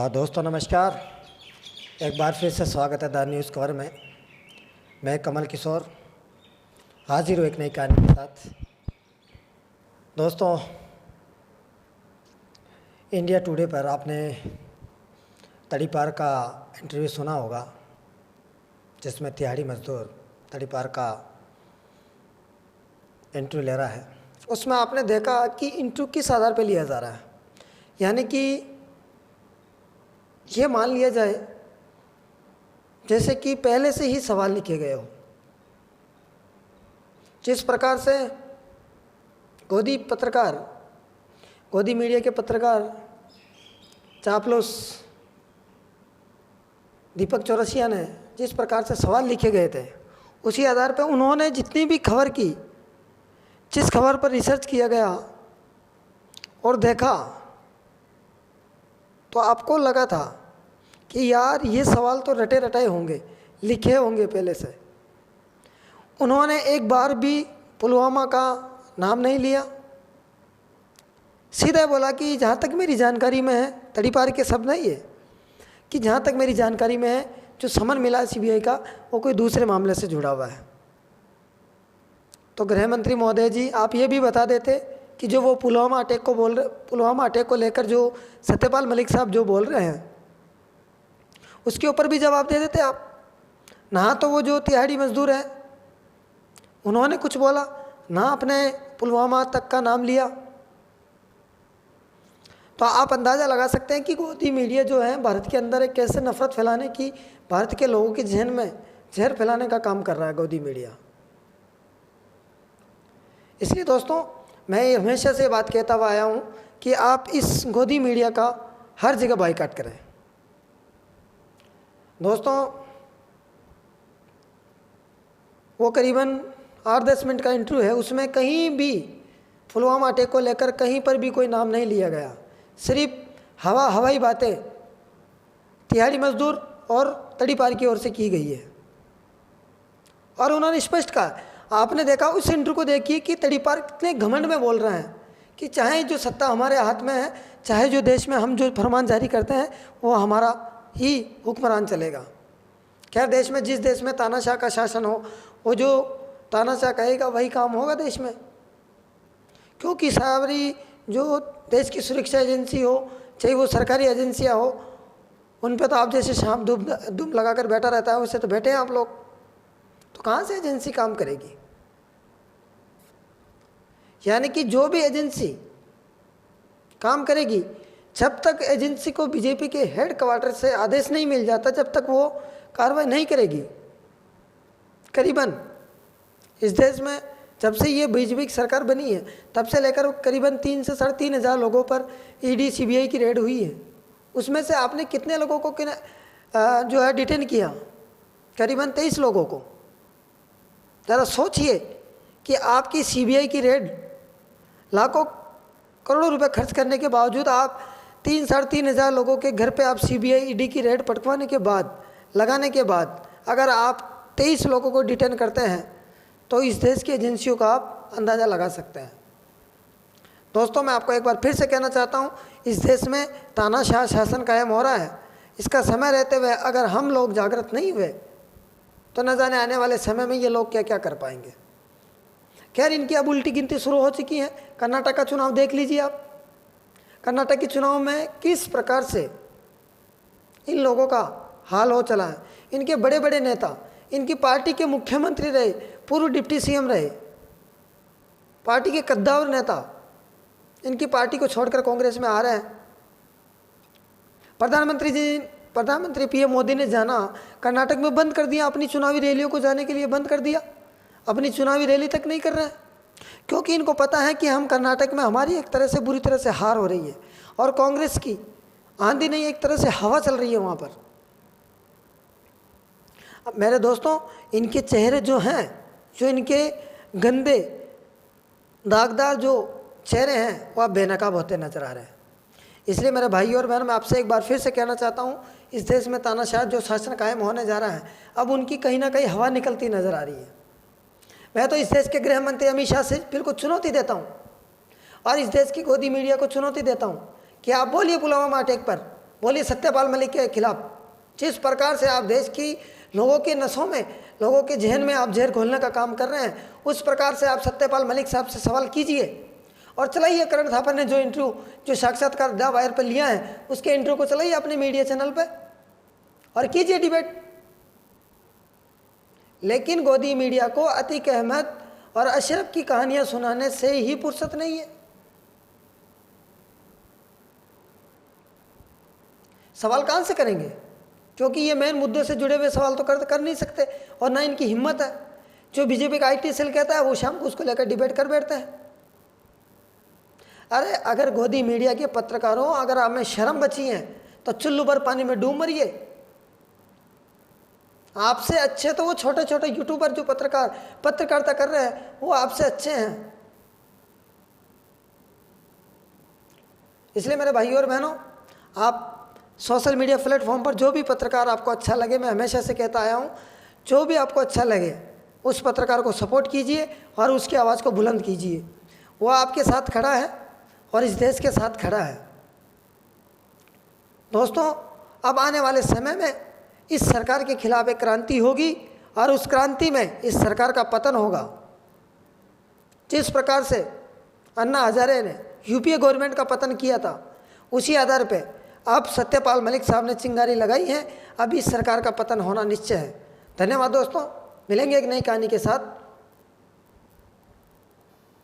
दोस्तों नमस्कार। एक बार फिर से स्वागत है द न्यूज़ कवर में। मैं कमल किशोर हाजिर हूँ एक नई कहानी के साथ। दोस्तों, इंडिया टुडे पर आपने तड़ीपार का इंटरव्यू सुना होगा, जिसमें तिहाड़ी मजदूर तड़ीपार का इंटरव्यू ले रहा है। उसमें आपने देखा कि इंटरव्यू किस आधार पर लिया जा रहा है, यानी कि ये मान लिया जाए जैसे कि पहले से ही सवाल लिखे गए हो। जिस प्रकार से गोदी मीडिया के पत्रकार चापलूस दीपक चौरसिया ने जिस प्रकार से सवाल लिखे गए थे, उसी आधार पर उन्होंने जितनी भी खबर की, जिस खबर पर रिसर्च किया गया और देखा, तो आपको लगा था कि यार ये सवाल तो रटे रटाए होंगे, लिखे होंगे पहले से। उन्होंने एक बार भी पुलवामा का नाम नहीं लिया, सीधे बोला कि जहाँ तक मेरी जानकारी में है, तड़ीपार के शब्द नहीं है कि जहाँ तक मेरी जानकारी में है, जो समन मिला सीबीआई का वो कोई दूसरे मामले से जुड़ा हुआ है। तो गृह मंत्री महोदय जी, आप ये भी बता देते कि जो वो पुलवामा अटैक को लेकर जो सत्यपाल मलिक साहब जो बोल रहे हैं, उसके ऊपर भी जवाब दे देते आप। ना तो वो जो तिहाड़ी मजदूर हैं उन्होंने कुछ बोला, ना अपने पुलवामा तक का नाम लिया। तो आप अंदाज़ा लगा सकते हैं कि गोदी मीडिया जो है भारत के अंदर एक कैसे नफरत फैलाने की, भारत के लोगों के जहन में जहर फैलाने का काम कर रहा है गोदी मीडिया। इसलिए दोस्तों, मैं हमेशा से बात कहता हुआ आया हूँ कि आप इस गोदी मीडिया का हर जगह बायकॉट करें। दोस्तों, वो करीबन 8-10 मिनट का इंटरव्यू है, उसमें कहीं भी पुलवामा अटैक को लेकर कहीं पर भी कोई नाम नहीं लिया गया। सिर्फ हवाई बातें तिहाड़ी मजदूर और तड़ीपार की ओर से की गई है। और उन्होंने स्पष्ट कहा, आपने देखा उस इंटरव्यू को देखिए कि तड़ीपार कितने घमंड में बोल रहे हैं कि चाहे जो सत्ता हमारे हाथ में है, चाहे जो देश में हम जो फरमान जारी करते हैं वो हमारा ही हुक्मरान चलेगा। खैर, देश में जिस देश में तानाशाह का शासन हो, वो जो तानाशाह कहेगा वही काम होगा देश में। क्योंकि सारी जो देश की सुरक्षा एजेंसी हो, चाहे वो सरकारी एजेंसियां हो, उन पे तो आप जैसे शाम दुम लगाकर बैठा रहता है, उससे तो बैठे हैं आप लोग। तो कहाँ से एजेंसी काम करेगी? यानी कि जो भी एजेंसी काम करेगी, जब तक एजेंसी को बीजेपी के हेड क्वार्टर से आदेश नहीं मिल जाता, जब तक वो कार्रवाई नहीं करेगी। करीबन इस देश में जब से ये बीजेपी की सरकार बनी है, तब से लेकर करीबन 3 से 3.5 हज़ार लोगों पर ईडी सीबीआई की रेड हुई है। उसमें से आपने कितने लोगों को जो है डिटेन किया? करीबन 23 लोगों को। ज़रा सोचिए कि आपकी सीबीआई की रेड लाखों करोड़ों रुपए खर्च करने के बावजूद आप 3-3.5 हज़ार लोगों के घर पे आप सीबीआई ईडी की रेड पटकवाने के बाद, लगाने के बाद, अगर आप 23 लोगों को डिटेन करते हैं, तो इस देश की एजेंसियों का आप अंदाज़ा लगा सकते हैं। दोस्तों, मैं आपको एक बार फिर से कहना चाहता हूँ, इस देश में तानाशाह शासन कायम हो रहा है। इसका समय रहते हुए अगर हम लोग जागृत नहीं हुए तो न जाने आने वाले समय में ये लोग क्या क्या कर पाएंगे। खैर, इनकी अब उल्टी गिनती शुरू हो चुकी है। कर्नाटक का चुनाव देख लीजिए आप। कर्नाटक के चुनाव में किस प्रकार से इन लोगों का हाल हो चला है। इनके बड़े बड़े नेता, इनकी पार्टी के मुख्यमंत्री रहे, पूर्व डिप्टी सीएम रहे, पार्टी के कद्दावर नेता इनकी पार्टी को छोड़कर कांग्रेस में आ रहे हैं। प्रधानमंत्री पीएम मोदी ने जाना कर्नाटक में बंद कर दिया, अपनी चुनावी रैलियों को जाने के लिए बंद कर दिया। अपनी चुनावी रैली तक नहीं कर रहे हैं, क्योंकि इनको पता है कि हम कर्नाटक में हमारी एक तरह से बुरी तरह से हार हो रही है और कांग्रेस की आंधी नहीं, एक तरह से हवा चल रही है वहाँ पर। अब मेरे दोस्तों, इनके चेहरे जो हैं, जो इनके गंदे दागदार जो चेहरे हैं, वो आप बेनकाब होते नजर आ रहे हैं। इसलिए मेरे भाई और बहन, मैं आपसे एक बार फिर से कहना चाहता हूँ, इस देश में तानाशाह जो शासन कायम होने जा रहा है, अब उनकी कहीं ना कहीं हवा निकलती नजर आ रही है। मैं तो इस देश के गृह मंत्री अमित शाह से बिल्कुल चुनौती देता हूँ और इस देश की गोदी मीडिया को चुनौती देता हूँ कि आप बोलिए पुलवामा अटैक पर, बोलिए सत्यपाल मलिक के खिलाफ। जिस प्रकार से आप देश की लोगों के नसों में, लोगों के जहन में आप जहर घोलने का काम कर रहे हैं, उस प्रकार से आप सत्यपाल मलिक साहब से सवाल कीजिए और चलाइए। करण थापा ने जो इंटरव्यू, जो साक्षात्कार द वायर पर लिया है, उसके इंटरव्यू को चलाइए अपने मीडिया चैनल पे और कीजिए डिबेट। लेकिन गोदी मीडिया को अतीक अहमद और अशरफ की कहानियां सुनाने से ही फुर्सत नहीं है। सवाल कहां से करेंगे, क्योंकि ये मेन मुद्दे से जुड़े हुए सवाल तो कर नहीं सकते और ना इनकी हिम्मत है। जो बीजेपी का IT सेल कहता है वो शाम को उसको लेकर डिबेट कर बैठते हैं। अरे अगर गोदी मीडिया के पत्रकारों, अगर आप में शर्म बची है तो चुल्लू भर पानी में डूब मरिए। आपसे अच्छे तो वो छोटे छोटे यूट्यूबर जो पत्रकारिता कर रहे हैं वो आपसे अच्छे हैं। इसलिए मेरे भाइयों और बहनों, आप सोशल मीडिया प्लेटफॉर्म पर जो भी पत्रकार आपको अच्छा लगे, मैं हमेशा से कहता आया हूँ, जो भी आपको अच्छा लगे उस पत्रकार को सपोर्ट कीजिए और उसकी आवाज़ को बुलंद कीजिए। वो आपके साथ खड़ा है और इस देश के साथ खड़ा है। दोस्तों, अब आने वाले समय में इस सरकार के खिलाफ एक क्रांति होगी और उस क्रांति में इस सरकार का पतन होगा। जिस प्रकार से अन्ना हजारे ने UPA गवर्नमेंट का पतन किया था, उसी आधार पे अब सत्यपाल मलिक साहब ने चिंगारी लगाई है। अब इस सरकार का पतन होना निश्चय है। धन्यवाद दोस्तों, मिलेंगे एक नई कहानी के साथ।